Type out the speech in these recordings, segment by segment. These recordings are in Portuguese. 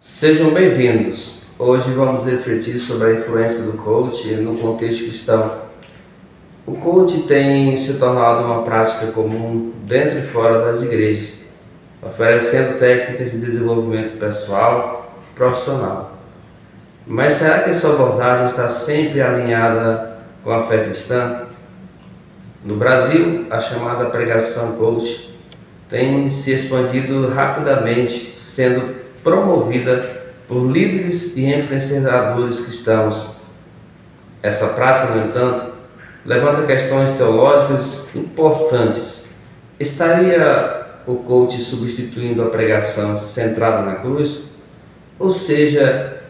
Sejam bem-vindos. Hoje vamos refletir sobre a influência do coach no contexto cristão. O coach tem se tornado uma prática comum dentro e fora das igrejas, oferecendo técnicas de desenvolvimento pessoal e profissional. Mas será que sua abordagem está sempre alinhada com a fé cristã? No Brasil, a chamada pregação coach tem se expandido rapidamente, sendo promovida por líderes e influenciadores cristãos. Essa prática, no entanto, levanta questões teológicas importantes. Estaria o coach substituindo a pregação centrada na cruz? Ou seja,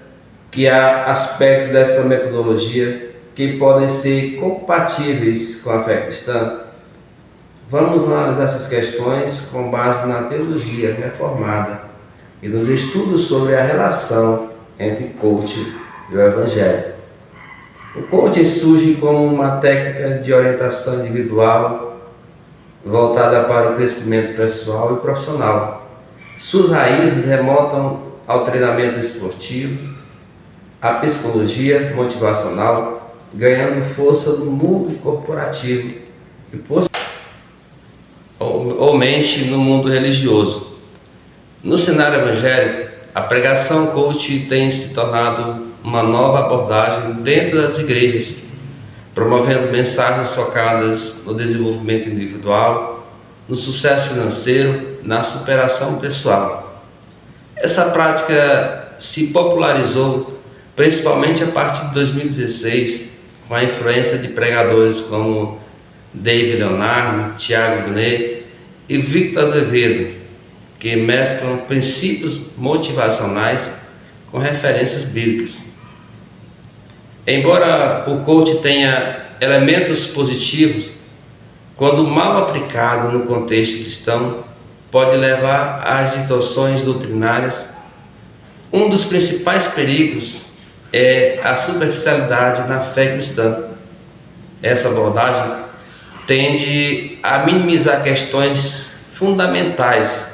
que há aspectos dessa metodologia que podem ser compatíveis com a fé cristã? Vamos analisar essas questões com base na teologia reformada e nos estudos sobre a relação entre coaching e o Evangelho. O coaching surge como uma técnica de orientação individual voltada para o crescimento pessoal e profissional. Suas raízes remontam ao treinamento esportivo, à psicologia motivacional, ganhando força no mundo corporativo e ou mente no mundo religioso. No cenário evangélico, a pregação coach tem se tornado uma nova abordagem dentro das igrejas, promovendo mensagens focadas no desenvolvimento individual, no sucesso financeiro, na superação pessoal. Essa prática se popularizou principalmente a partir de 2016, com a influência de pregadores como David Leonardo, Tiago Brunet e Victor Azevedo, que mesclam princípios motivacionais com referências bíblicas. Embora o coach tenha elementos positivos, quando mal aplicado no contexto cristão, pode levar às distorções doutrinárias. Um dos principais perigos é a superficialidade na fé cristã. Essa abordagem tende a minimizar questões fundamentais,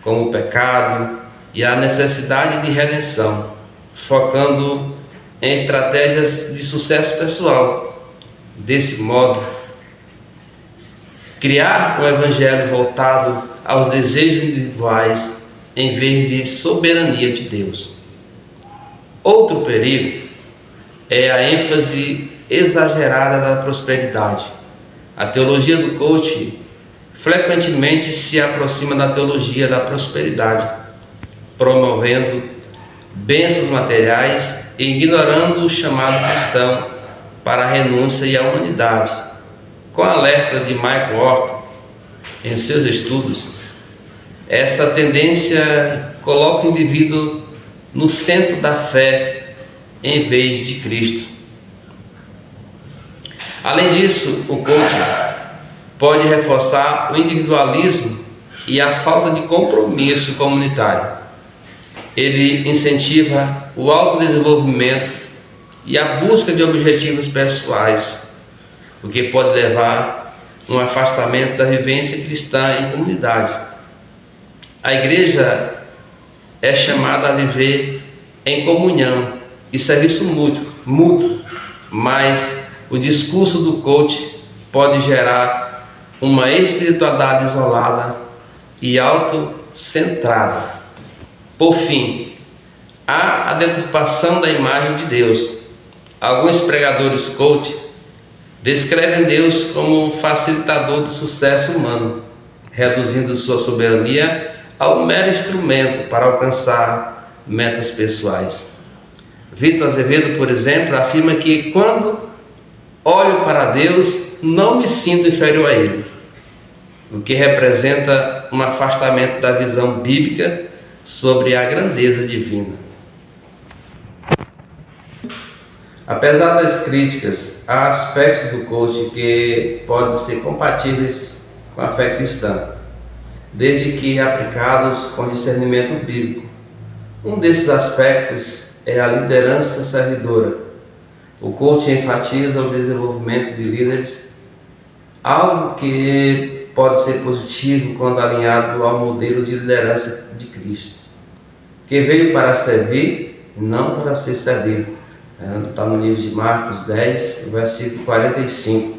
como o pecado e a necessidade de redenção, focando em estratégias de sucesso pessoal. Desse modo, criar um evangelho voltado aos desejos individuais em vez de soberania de Deus. Outro perigo é a ênfase exagerada da prosperidade. A teologia do coaching frequentemente se aproxima da teologia da prosperidade, promovendo bênçãos materiais e ignorando o chamado cristão para a renúncia e a humanidade. Com o alerta de Michael Orton em seus estudos, essa tendência coloca o indivíduo no centro da fé em vez de Cristo. Além disso, o coaching pode reforçar o individualismo e a falta de compromisso comunitário. Ele incentiva o autodesenvolvimento e a busca de objetivos pessoais, o que pode levar a um afastamento da vivência cristã em comunidade. A igreja é chamada a viver em comunhão e serviço mútuo, mas o discurso do coach pode gerar uma espiritualidade isolada e autocentrada. Por fim, há a deturpação da imagem de Deus. Alguns pregadores coach descrevem Deus como um facilitador do sucesso humano, reduzindo sua soberania ao mero instrumento para alcançar metas pessoais. Victor Azevedo, por exemplo, afirma que quando olho para Deus, não me sinto inferior a Ele, o que representa um afastamento da visão bíblica sobre a grandeza divina. Apesar das críticas, há aspectos do coaching que podem ser compatíveis com a fé cristã, desde que aplicados com discernimento bíblico. Um desses aspectos é a liderança servidora. O coaching enfatiza o desenvolvimento de líderes, algo que pode ser positivo quando alinhado ao modelo de liderança de Cristo. que veio para servir e não para ser servido. Está no livro de Marcos 10, versículo 45.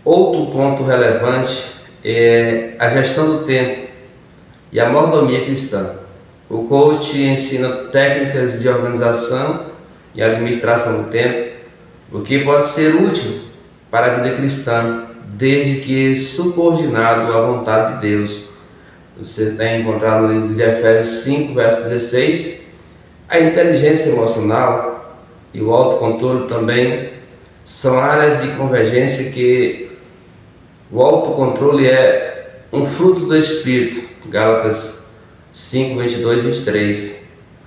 Outro ponto relevante é a gestão do tempo e a mordomia cristã. O coach ensina técnicas de organização e administração do tempo, o que pode ser útil para a vida cristã, desde que subordinado à vontade de Deus. Você tem encontrado no livro de Efésios 5, verso 16, a inteligência emocional e o autocontrole também são áreas de convergência que o autocontrole é um fruto do Espírito, Gálatas 5, 22 e 23.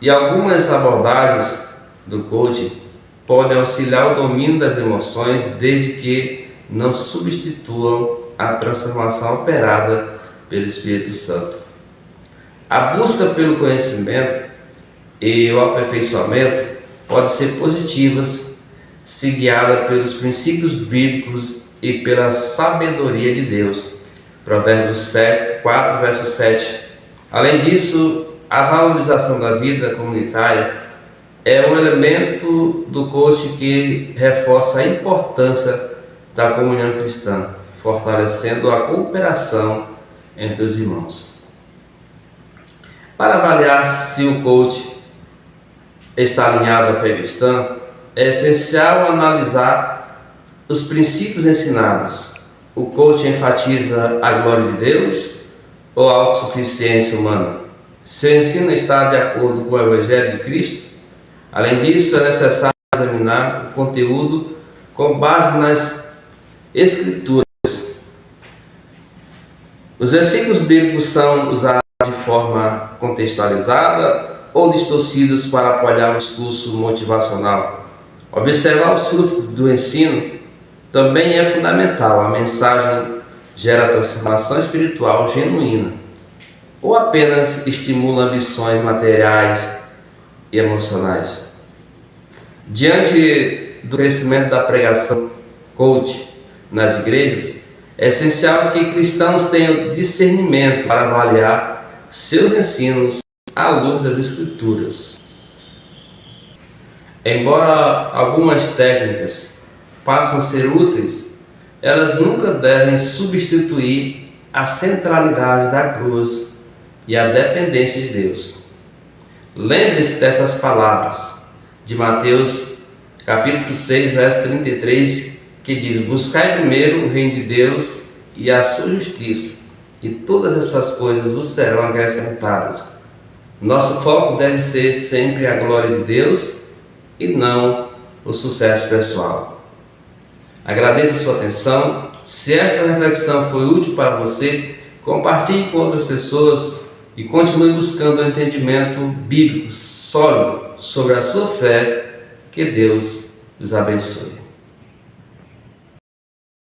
E algumas abordagens do coaching podem auxiliar o domínio das emoções, desde que não substituam a transformação operada pelo Espírito Santo. A busca pelo conhecimento e o aperfeiçoamento podem ser positivas, se guiada pelos princípios bíblicos e pela sabedoria de Deus. Provérbios 4, verso 7. Além disso, a valorização da vida comunitária é um elemento do coaching que reforça a importância da comunhão cristã, fortalecendo a cooperação entre os irmãos. Para avaliar se o coach está alinhado à fé cristã, é essencial analisar os princípios ensinados. O coach enfatiza a glória de Deus ou a autossuficiência humana? Seu ensino está de acordo com o Evangelho de Cristo? Além disso, é necessário examinar o conteúdo com base nas Escrituras. Os versículos bíblicos são usados de forma contextualizada ou distorcidos para apoiar um discurso motivacional. Observar os frutos do ensino também é fundamental. A mensagem gera transformação espiritual genuína ou apenas estimula ambições materiais e emocionais. Diante do crescimento da pregação coach nas igrejas, é essencial que cristãos tenham discernimento para avaliar seus ensinos à luz das Escrituras. Embora algumas técnicas possam ser úteis, elas nunca devem substituir a centralidade da cruz e a dependência de Deus. Lembre-se dessas palavras de Mateus capítulo 6, verso 33, que diz: buscai primeiro o reino de Deus e a sua justiça, e todas essas coisas vos serão acrescentadas. Nosso foco deve ser sempre a glória de Deus e não o sucesso pessoal. Agradeço a sua atenção. Se esta reflexão foi útil para você, compartilhe com outras pessoas e continue buscando um entendimento bíblico sólido sobre a sua fé. Que Deus os abençoe.